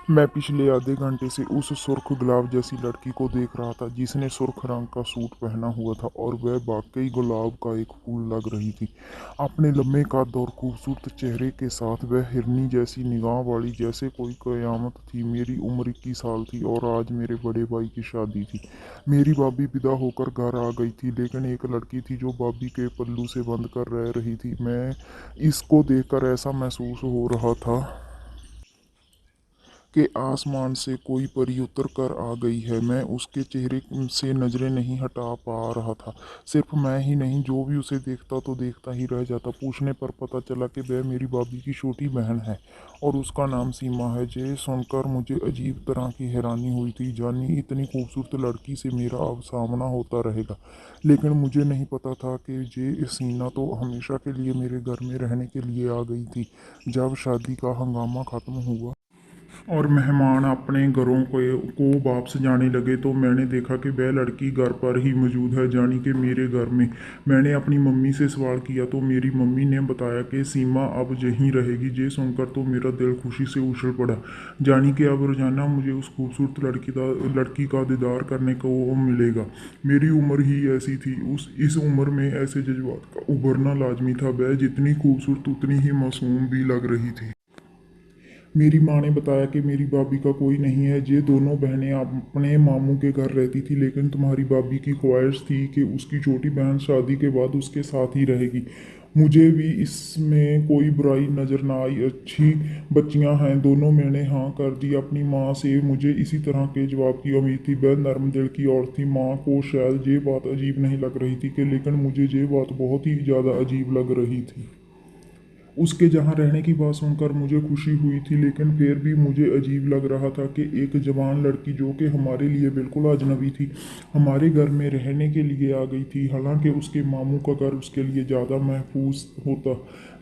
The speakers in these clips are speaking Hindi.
मैं पिछले आधे घंटे से उस सुर्ख गुलाब जैसी लड़की को देख रहा था जिसने सुर्ख रंग का सूट पहना हुआ था और वह वाकई गुलाब का एक फूल लग रही थी। अपने लम्बे कद और खूबसूरत चेहरे के साथ वह हिरनी जैसी निगाह वाली जैसे कोई कयामत थी। मेरी उम्र 21 साल थी और आज मेरे बड़े भाई की शादी थी। मेरी भाभी विदा होकर घर आ गई थी, लेकिन एक लड़की थी जो भाभी के पल्लू से बंद कर रह रही थी। मैं इसको देखकर ऐसा महसूस हो रहा था कि आसमान से कोई परी उतर कर आ गई है। मैं उसके चेहरे से नज़रें नहीं हटा पा रहा था। सिर्फ मैं ही नहीं, जो भी उसे देखता तो देखता ही रह जाता। पूछने पर पता चला कि वह मेरी भाभी की छोटी बहन है और उसका नाम सीमा है। ये सुनकर मुझे अजीब तरह की हैरानी हुई थी। जानी इतनी खूबसूरत लड़की से मेरा अब सामना होता रहेगा, लेकिन मुझे नहीं पता था कि ये सीना तो हमेशा के लिए मेरे घर में रहने के लिए आ गई थी। जब शादी का हंगामा ख़त्म हुआ और मेहमान अपने घरों को वापस जाने लगे तो मैंने देखा कि वह लड़की घर पर ही मौजूद है, जानी कि मेरे घर में। मैंने अपनी मम्मी से सवाल किया तो मेरी मम्मी ने बताया कि सीमा अब यहीं रहेगी। ये सुनकर तो मेरा दिल खुशी से उछल पड़ा, जानी कि अब रोजाना मुझे उस खूबसूरत लड़की का दीदार करने को मिलेगा। मेरी उम्र ही ऐसी थी, उस इस उम्र में ऐसे जज्बात का उभरना लाजमी था। वह जितनी खूबसूरत उतनी ही मासूम भी लग रही थी। मेरी माँ ने बताया कि मेरी भाभी का कोई नहीं है। ये दोनों बहनें अपने मामू के घर रहती थी, लेकिन तुम्हारी भाभी की ख्वाहिश थी कि उसकी छोटी बहन शादी के बाद उसके साथ ही रहेगी। मुझे भी इसमें कोई बुराई नज़र ना आई। अच्छी बच्चियां हैं दोनों। मैंने हाँ कर दी। अपनी माँ से मुझे इसी तरह के जवाब की उम्मीद थी। वह नरम दिल की औरत थी। माँ को शायद ये बात अजीब नहीं लग रही थी कि, लेकिन मुझे ये बात बहुत ही ज़्यादा अजीब लग रही थी। उसके जहाँ रहने की बात सुनकर मुझे खुशी हुई थी, लेकिन फिर भी मुझे अजीब लग रहा था कि एक जवान लड़की जो कि हमारे लिए बिल्कुल अजनबी थी, हमारे घर में रहने के लिए आ गई थी। हालांकि उसके मामू का घर उसके लिए ज़्यादा महफूज होता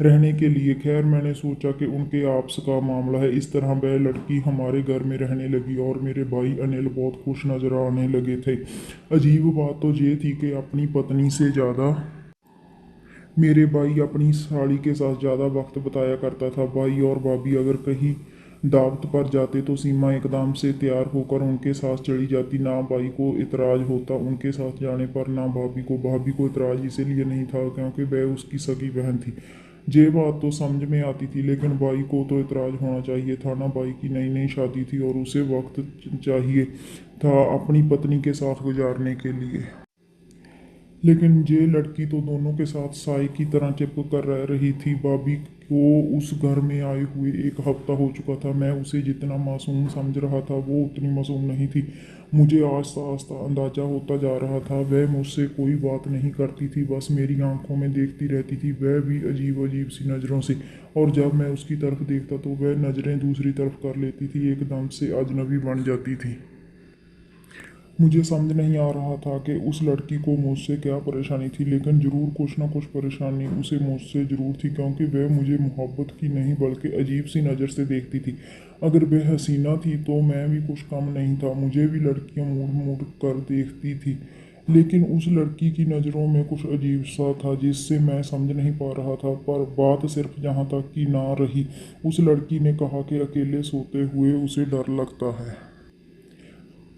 रहने के लिए। खैर, मैंने सोचा कि उनके आपस का मामला है। इस तरह वह लड़की हमारे घर में रहने लगी और मेरे भाई अनिल बहुत खुश नजर आने लगे थे। अजीब बात तो ये थी कि अपनी पत्नी से ज़्यादा मेरे भाई अपनी साड़ी के साथ ज़्यादा वक्त बिताया करता था। भाई और भाभी अगर कहीं दावत पर जाते तो सीमा एकदम से तैयार होकर उनके साथ चली जाती। ना भाई को इतराज़ होता उनके साथ जाने पर, ना भाभी को। भाभी को इतराज़ इसीलिए नहीं था क्योंकि वह उसकी सगी बहन थी। ये बात तो समझ में आती थी, लेकिन भाई को तो इतराज़ होना चाहिए था ना। भाई की नई नई शादी थी और उसे वक्त चाहिए था अपनी पत्नी के साथ गुजारने के लिए। लेकिन ये लड़की तो दोनों के साथ साए की तरह चिपक कर रह रही थी। भाभी को उस घर में आए हुए एक हफ्ता हो चुका था। मैं उसे जितना मासूम समझ रहा था वो उतनी मासूम नहीं थी। मुझे आस्ता आस्ता अंदाजा होता जा रहा था। वह मुझसे कोई बात नहीं करती थी, बस मेरी आंखों में देखती रहती थी, वह भी अजीब अजीब सी नज़रों से। और जब मैं उसकी तरफ देखता तो वह नज़रें दूसरी तरफ कर लेती थी, एकदम से अजनबी बन जाती थी। मुझे समझ नहीं आ रहा था कि उस लड़की को मुझसे क्या परेशानी थी, लेकिन ज़रूर कुछ ना कुछ परेशानी उसे मुझसे ज़रूर थी, क्योंकि वह मुझे मोहब्बत की नहीं बल्कि अजीब सी नज़र से देखती थी। अगर वह हसीना थी तो मैं भी कुछ कम नहीं था। मुझे भी लड़कियां मुड़ मुड़ कर देखती थी, लेकिन उस लड़की की नज़रों में कुछ अजीब सा था जिससे मैं समझ नहीं पा रहा था। पर बात सिर्फ यहाँ तक की ना रही। उस लड़की ने कहा कि अकेले सोते हुए उसे डर लगता है,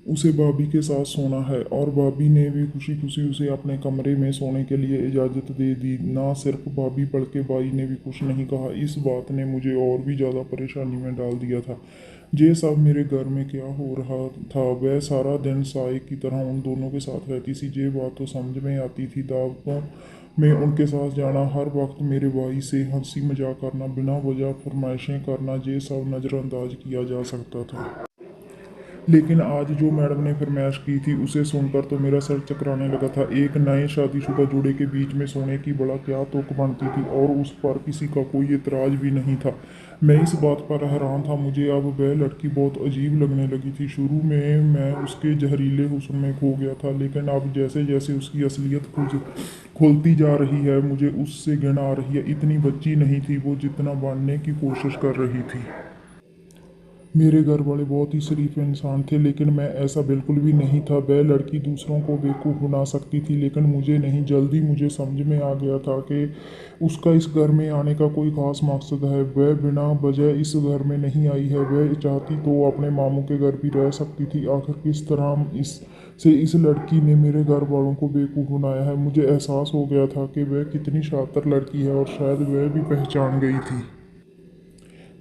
उसे भाभी के साथ सोना है। और भाभी ने भी खुशी खुशी उसे अपने कमरे में सोने के लिए इजाज़त दे दी। ना सिर्फ भाभी बल्कि भाई ने भी कुछ नहीं कहा। इस बात ने मुझे और भी ज़्यादा परेशानी में डाल दिया था। ये सब मेरे घर में क्या हो रहा था? वह सारा दिन साए की तरह उन दोनों के साथ रहती थी। ये बात तो समझ में आती थी। दावतों में उनके साथ जाना, हर वक्त मेरे भाई से हंसी मजाक करना, बिना वजह फरमाइशें करना, ये सब नज़रअंदाज किया जा सकता था। लेकिन आज जो मैडम ने फरमाइश की थी उसे सुनकर तो मेरा सर चकराने लगा था। एक नए शादीशुदा जोड़े के बीच में सोने की बड़ा क्या तुक बनती थी, और उस पर किसी का कोई एतराज़ भी नहीं था। मैं इस बात पर हैरान था। मुझे अब वह लड़की बहुत अजीब लगने लगी थी। शुरू में मैं उसके जहरीले हुस्न में खो गया था, लेकिन अब जैसे जैसे उसकी असलियत खुलती जा रही है मुझे उससे घृणा आ रही है। इतनी बच्ची नहीं थी वो जितना बनने की कोशिश कर रही थी। मेरे घर वाले बहुत ही शरीफ इंसान थे, लेकिन मैं ऐसा बिल्कुल भी नहीं था। वह लड़की दूसरों को बेवकूफ़ बना सकती थी, लेकिन मुझे नहीं। जल्दी मुझे समझ में आ गया था कि उसका इस घर में आने का कोई ख़ास मकसद है। वह बिना वजह इस घर में नहीं आई है। वह चाहती तो वो अपने मामू के घर भी रह सकती थी। आखिर किस तरह इस लड़की ने मेरे घर वालों को बेवकूफ़ बनाया है। मुझे एहसास हो गया था कि वह कितनी शातिर लड़की है, और शायद वह भी पहचान गई थी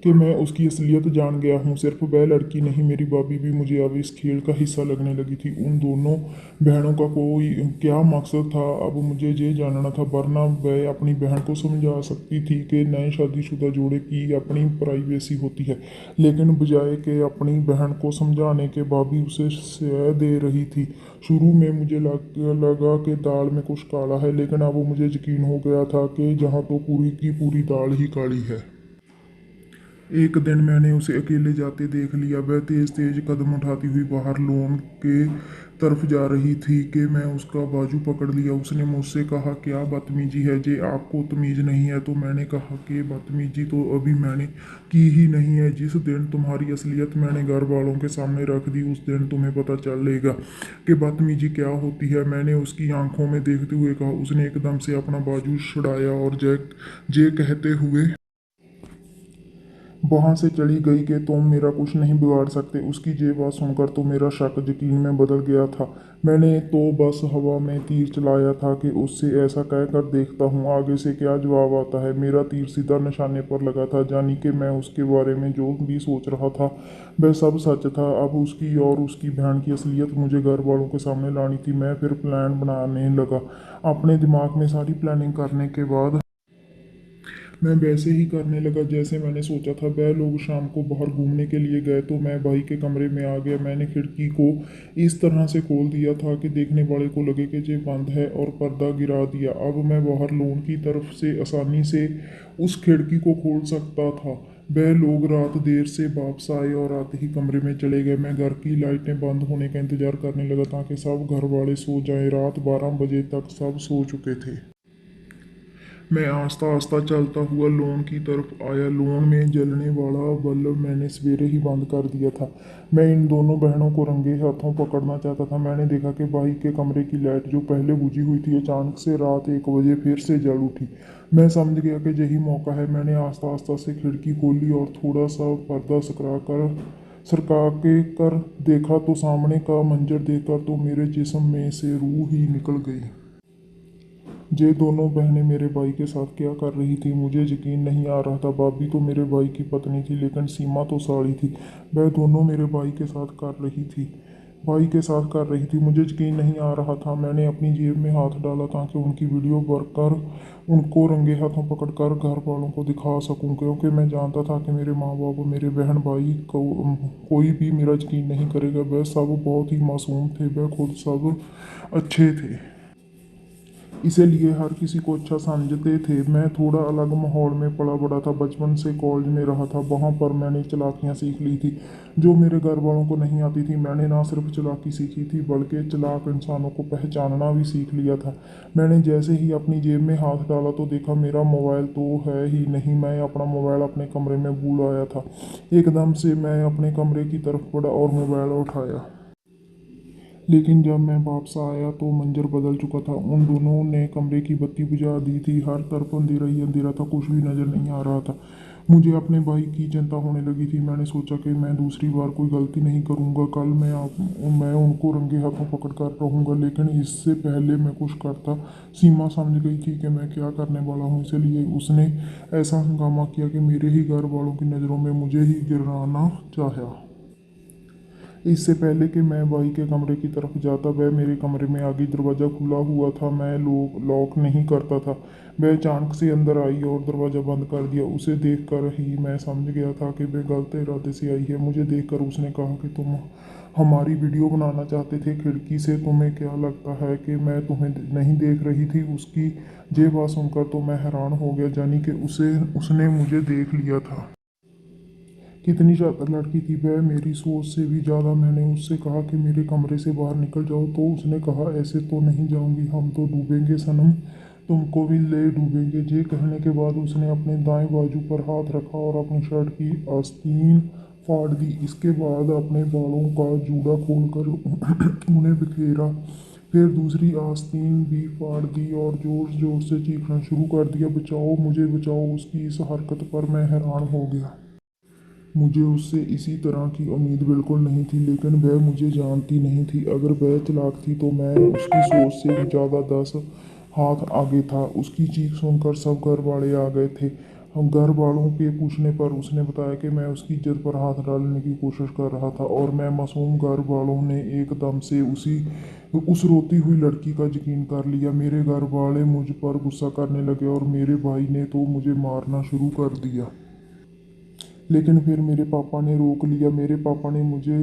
कि मैं उसकी असलियत जान गया हूँ। सिर्फ वह लड़की नहीं, मेरी भाभी भी मुझे अब इस खेल का हिस्सा लगने लगी थी। उन दोनों बहनों का कोई क्या मकसद था, अब मुझे ये जानना था। वरना वह अपनी बहन को समझा सकती थी कि नए शादीशुदा जोड़े की अपनी प्राइवेसी होती है, लेकिन बजाय के अपनी बहन को समझाने के भाभी उसे सह दे रही थी। शुरू में मुझे लगा कि दाल में कुछ काला है, लेकिन अब मुझे यकीन हो गया था कि जहाँ तो पूरी की पूरी दाल ही काली है। एक दिन मैंने उसे अकेले जाते देख लिया। वह तेज तेज कदम उठाती हुई बाहर लॉन के तरफ जा रही थी कि मैं उसका बाजू पकड़ लिया। उसने मुझसे कहा, क्या बदतमीजी है जे, आपको तमीज नहीं है? तो मैंने कहा कि बदतमीजी तो अभी मैंने की ही नहीं है। जिस दिन तुम्हारी असलियत मैंने घर वालों के सामने रख दी, उस दिन तुम्हें पता चलेगा कि बदतमीजी क्या होती है। मैंने उसकी आंखों में देखते हुए कहा। उसने एकदम से अपना बाजू छुड़ाया और जे कहते हुए वहां से चली गई कि तुम मेरा कुछ नहीं बिगाड़ सकते। उसकी ये बात सुनकर तो मेरा शक यकीन में बदल गया था। मैंने तो बस हवा में तीर चलाया था कि उससे ऐसा कहकर देखता हूँ आगे से क्या जवाब आता है। मेरा तीर सीधा निशाने पर लगा था, जानी कि मैं उसके बारे में जो भी सोच रहा था वह सब सच था। अब उसकी और उसकी बहन की असलियत मुझे घर वालों के सामने लानी थी। मैं फिर प्लान बनाने लगा। अपने दिमाग में सारी प्लानिंग करने के बाद मैं वैसे ही करने लगा जैसे मैंने सोचा था। वह लोग शाम को बाहर घूमने के लिए गए तो मैं भाई के कमरे में आ गया। मैंने खिड़की को इस तरह से खोल दिया था कि देखने वाले को लगे कि ये बंद है, और पर्दा गिरा दिया। अब मैं बाहर लॉन की तरफ से आसानी से उस खिड़की को खोल सकता था। वह लोग रात देर से वापस आए और आते ही कमरे में चले गए। मैं घर की लाइटें बंद होने का इंतजार करने लगा ताकि सब घर वाले सो जाएं। रात 12 बजे तक सब सो चुके थे। मैं आस्ता आस्ता चलता हुआ लॉन की तरफ आया। लॉन में जलने वाला बल्ब मैंने सवेरे ही बंद कर दिया था। मैं इन दोनों बहनों को रंगे हाथों पकड़ना चाहता था। मैंने देखा कि भाई के कमरे की लाइट जो पहले बुझी हुई थी अचानक से रात 1 बजे फिर से जल उठी। मैं समझ गया कि यही मौका है। मैंने आस्ता आस्ता से खिड़की खोली और थोड़ा सा पर्दा सरका के कर देखा तो सामने का मंजर देखकर तो मेरे जिस्म में से रूह ही निकल गई। ये दोनों बहनें मेरे भाई के साथ क्या कर रही थी, मुझे यकीन नहीं आ रहा था। भाभी तो मेरे भाई की पत्नी थी, लेकिन सीमा तो साड़ी थी। वह दोनों मेरे भाई के साथ कर रही थी। मुझे यकीन नहीं आ रहा था। मैंने अपनी जेब में हाथ डाला ताकि उनकी वीडियो बनकर उनको रंगे हाथों पकड़कर घर वालों को दिखा सकूं, क्योंकि मैं जानता था कि मेरे माँ बाप, मेरे बहन भाई को कोई भी मेरा यकीन नहीं करेगा। वह सब बहुत ही मासूम थे, वह खुद सब अच्छे थे, इसीलिए हर किसी को अच्छा समझते थे। मैं थोड़ा अलग माहौल में पला बड़ा था। बचपन से कॉलेज में रहा था, वहाँ पर मैंने चालाकियाँ सीख ली थी जो मेरे घर वालों को नहीं आती थी। मैंने ना सिर्फ चालाकी सीखी थी बल्कि चालाक इंसानों को पहचानना भी सीख लिया था। मैंने जैसे ही अपनी जेब में हाथ डाला तो देखा मेरा मोबाइल तो है ही नहीं। मैं अपना मोबाइल अपने कमरे में भूल आया था। एकदम से मैं अपने कमरे की तरफ बढ़ा और मोबाइल उठाया, लेकिन जब मैं वापस आया तो मंजर बदल चुका था। उन दोनों ने कमरे की बत्ती बुझा दी थी। हर तरफ अंधेरा ही अंधेरा था, कुछ भी नजर नहीं आ रहा था। मुझे अपने भाई की चिंता होने लगी थी। मैंने सोचा कि मैं दूसरी बार कोई गलती नहीं करूंगा। कल मैं उनको रंगे हाथों पकड़ कर रहूंगा, लेकिन इससे पहले मैं कुछ करता। सीमा समझ गई थी कि मैं क्या करने वाला हूँ, इसलिए उसने ऐसा हंगामा किया कि मेरे ही घर वालों की नज़रों में मुझे ही गिराना चाहा। इससे पहले कि मैं भाई के कमरे की तरफ जाता, वह मेरे कमरे में आ गई। दरवाज़ा खुला हुआ था, मैं लॉक नहीं करता था। वह अचानक से अंदर आई और दरवाज़ा बंद कर दिया। उसे देखकर ही मैं समझ गया था कि वह गलत इरादे से आई है। मुझे देखकर उसने कहा कि तुम हमारी वीडियो बनाना चाहते थे खिड़की से, तुम्हें क्या लगता है कि मैं तुम्हें नहीं देख रही थी? उसकी ये बात सुनकर तो मैं हैरान हो गया, जानी कि उसने मुझे देख लिया था। कितनी शातिर लड़की थी वह, मेरी सोच से भी ज़्यादा। मैंने उससे कहा कि मेरे कमरे से बाहर निकल जाओ, तो उसने कहा, ऐसे तो नहीं जाऊंगी, हम तो डूबेंगे सनम, तुमको भी ले डूबेंगे। ये कहने के बाद उसने अपने दाएं बाजू पर हाथ रखा और अपनी शर्ट की आस्तीन फाड़ दी। इसके बाद अपने बालों का जूड़ा खोलकर उन्हें बिखेरा। फिर दूसरी आस्तीन भी फाड़ दी और जोर जोर से चीखना शुरू कर दिया, बचाओ मुझे बचाओ। उसकी इस हरकत पर मैं हैरान हो गया। मुझे उससे इसी तरह की उम्मीद बिल्कुल नहीं थी, लेकिन वह मुझे जानती नहीं थी। अगर वह चालाक थी तो मैं उसकी सोच से ज़्यादा 10 हाथ आगे था। उसकी चीख सुनकर सब घर वाले आ गए थे। हम घर वालों के पूछने पर उसने बताया कि मैं उसकी इज्जत पर हाथ डालने की कोशिश कर रहा था और मैं मासूम। घर वालों ने एकदम से उस रोती हुई लड़की का यकीन कर लिया। मेरे घर वाले मुझ पर गुस्सा करने लगे और मेरे भाई ने तो मुझे मारना शुरू कर दिया। लेकिन फिर मेरे पापा ने रोक लिया। मेरे पापा ने मुझे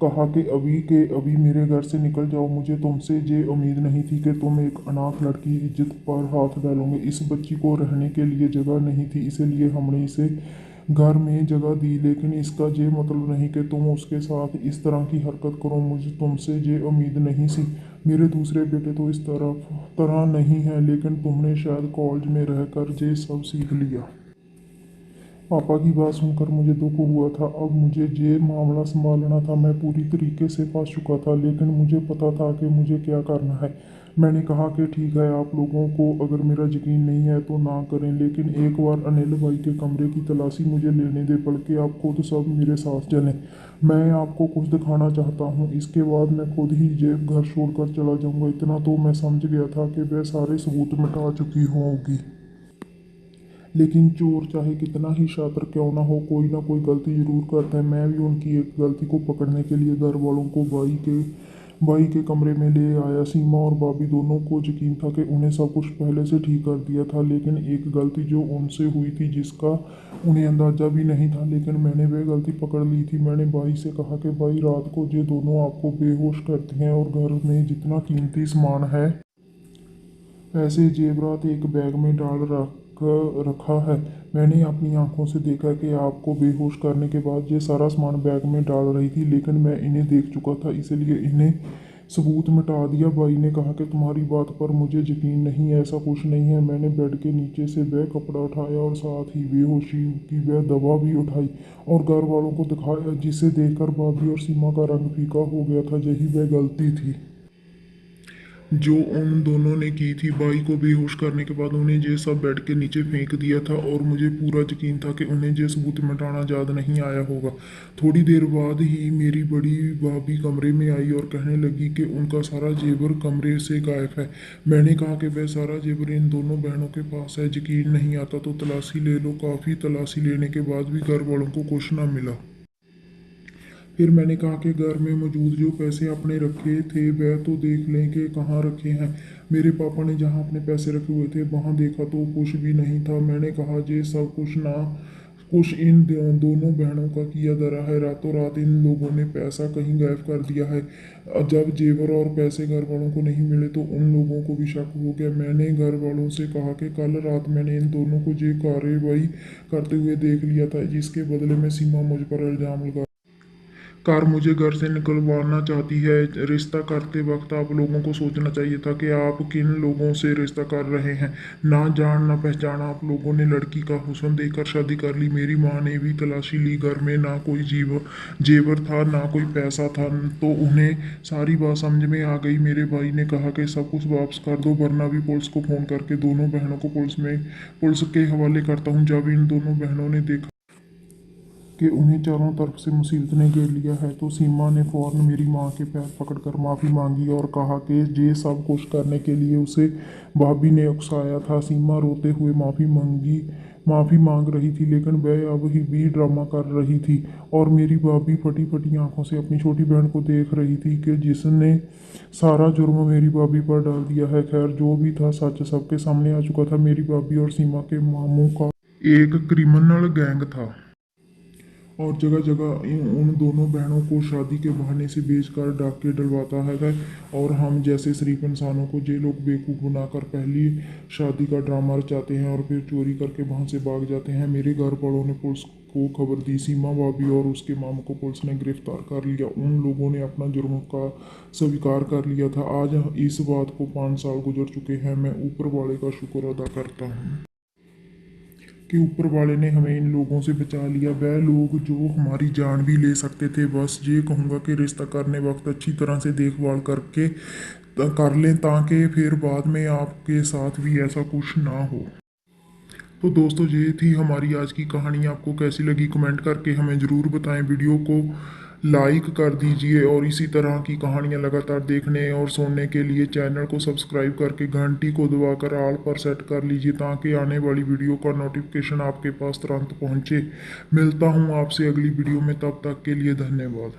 कहा कि अभी के अभी मेरे घर से निकल जाओ। मुझे तुमसे ये उम्मीद नहीं थी कि तुम एक अनाथ लड़की की इज्जत पर हाथ डालोगे। इस बच्ची को रहने के लिए जगह नहीं थी, इसलिए हमने इसे घर में जगह दी। लेकिन इसका ये मतलब नहीं कि तुम उसके साथ इस तरह की हरकत करो। मुझे तुमसे ये उम्मीद नहीं थी। मेरे दूसरे बेटे तो इस तरह नहीं है, लेकिन तुमने शायद कॉलेज में रहकर ये सब सीख लिया। पापा की बात सुनकर मुझे दुख हुआ था। अब मुझे ये मामला संभालना था। मैं पूरी तरीके से फंस चुका था, लेकिन मुझे पता था कि मुझे क्या करना है। मैंने कहा कि ठीक है, आप लोगों को अगर मेरा यकीन नहीं है तो ना करें, लेकिन एक बार अनिल भाई के कमरे की तलाशी मुझे लेने दें, बल्कि आप खुद सब मेरे साथ चलें। मैं आपको कुछ दिखाना चाहता हूँ। इसके बाद मैं खुद ही ये घर छोड़कर चला जाऊँगा। इतना तो मैं समझ गया था कि वह सारे सबूत मिटा चुकी होगी। लेकिन चोर चाहे कितना ही शातिर क्यों ना हो, कोई ना कोई गलती जरूर करता है। मैं भी उनकी एक गलती को पकड़ने के लिए घर वालों को भाई के कमरे में ले आया। सीमा और भाभी दोनों को यकीन था कि उन्हें सब कुछ पहले से ठीक कर दिया था, लेकिन एक गलती जो उनसे हुई थी जिसका उन्हें अंदाजा भी नहीं था, लेकिन मैंने वह गलती पकड़ ली थी। मैंने भाई से कहा कि भाई, रात को ये दोनों आपको बेहोश करती हैं और घर में जितना कीमती सामान है, पैसे जेवरात एक बैग में डाल रखा है। मैंने अपनी आंखों से देखा कि आपको बेहोश करने के बाद ये सारा सामान बैग में डाल रही थी, लेकिन मैं इन्हें देख चुका था, इसलिए इन्हें सबूत मिटा दिया। भाई ने कहा कि तुम्हारी बात पर मुझे यकीन नहीं है, ऐसा कुछ नहीं है। मैंने बेड के नीचे से वह कपड़ा उठाया और साथ ही बेहोशी की वह दवा भी उठाई और घर वालों को दिखाया, जिसे देखकर भाभी और सीमा का रंग फीका हो गया था। यही वह गलती थी जो उन दोनों ने की थी। भाई को बेहोश करने के बाद उन्हें ये सब बेड के नीचे फेंक दिया था और मुझे पूरा यकीन था कि उन्हें ये सबूत मिटाना याद नहीं आया होगा। थोड़ी देर बाद ही मेरी बड़ी भाभी कमरे में आई और कहने लगी कि उनका सारा जेवर कमरे से गायब है। मैंने कहा कि वह सारा जेवर इन दोनों बहनों के पास है। यकीन नहीं आता तो तलाशी ले लो। काफ़ी तलाशी लेने के बाद भी घर वालों को कुछ ना मिला। फिर मैंने कहा कि घर में मौजूद जो पैसे आपने रखे थे वह तो देख लें कि कहाँ रखे हैं। मेरे पापा ने जहाँ अपने पैसे रखे हुए थे वहाँ देखा तो कुछ भी नहीं था। मैंने कहा, ये सब कुछ इन दोनों बहनों का किया धरा है। रातों रात इन लोगों ने पैसा कहीं गायब कर दिया है। जब जेवर और पैसे घर वालों को नहीं मिले तो उन लोगों को भी शक हो गया। मैंने घर वालों से कहा कि कल रात मैंने इन दोनों को ये कार्रवाई करते हुए देख लिया था, जिसके बदले में सीमा मुझ पर इल्जाम लगा कार मुझे घर से निकलवाना चाहती है। रिश्ता करते वक्त आप लोगों को सोचना चाहिए था कि आप किन लोगों से रिश्ता कर रहे हैं। ना जान ना पहचान आप लोगों ने लड़की का हुस्न देखकर शादी कर ली। मेरी माँ ने भी तलाशी ली। घर में ना कोई जेवर था ना कोई पैसा था, तो उन्हें सारी बात समझ में आ गई। मेरे भाई ने कहा कि सब कुछ वापस कर दो, वरना भी पुलिस को फ़ोन करके दोनों बहनों को पुलिस के हवाले करता हूँ। जब इन दोनों बहनों ने देखा कि उन्हें चारों तरफ से मुसीबत ने घेर लिया है, तो सीमा ने फौरन मेरी माँ के पैर पकड़कर माफ़ी मांगी और कहा कि ये सब कुछ करने के लिए उसे भाभी ने उकसाया था। सीमा रोते हुए माफ़ी मांग रही थी, लेकिन वह अब भी ड्रामा कर रही थी और मेरी भाभी फटी फटी आंखों से अपनी छोटी बहन को देख रही थी कि जिसने सारा जुर्म मेरी भाभी पर डाल दिया है। खैर, जो भी था सच सबके सामने आ चुका था। मेरी भाभी और सीमा के मामू का एक क्रिमिनल गैंग था और जगह जगह उन दोनों बहनों को शादी के बहाने से बेचकर डाके डलवाता है और हम जैसे शरीफ इंसानों को ये लोग बेवकूफ़ बनाकर पहली शादी का ड्रामा रचाते हैं और फिर चोरी करके वहाँ से भाग जाते हैं। मेरे घर वालों ने पुलिस को खबर दी। सीमा भाभी और उसके मामू को पुलिस ने गिरफ्तार कर लिया। उन लोगों ने अपना जुर्म का स्वीकार कर लिया था। आज इस बात को 5 साल गुजर चुके हैं। मैं ऊपर वाले का शुक्र अदा करता हूँ। कि ऊपर वाले ने हमें इन लोगों से बचा लिया। वह लोग जो हमारी जान भी ले सकते थे। बस ये कहूँगा कि रिश्ता करने वक्त अच्छी तरह से देखभाल करके कर लें, ताकि फिर बाद में आपके साथ भी ऐसा कुछ ना हो। तो दोस्तों, ये थी हमारी आज की कहानी। आपको कैसी लगी कमेंट करके हमें ज़रूर बताएं। वीडियो को लाइक कर दीजिए और इसी तरह की कहानियां लगातार देखने और सुनने के लिए चैनल को सब्सक्राइब करके घंटी को दबाकर ऑल पर सेट कर लीजिए, ताकि आने वाली वीडियो का नोटिफिकेशन आपके पास तुरंत पहुंचे। मिलता हूं आपसे अगली वीडियो में, तब तक के लिए धन्यवाद।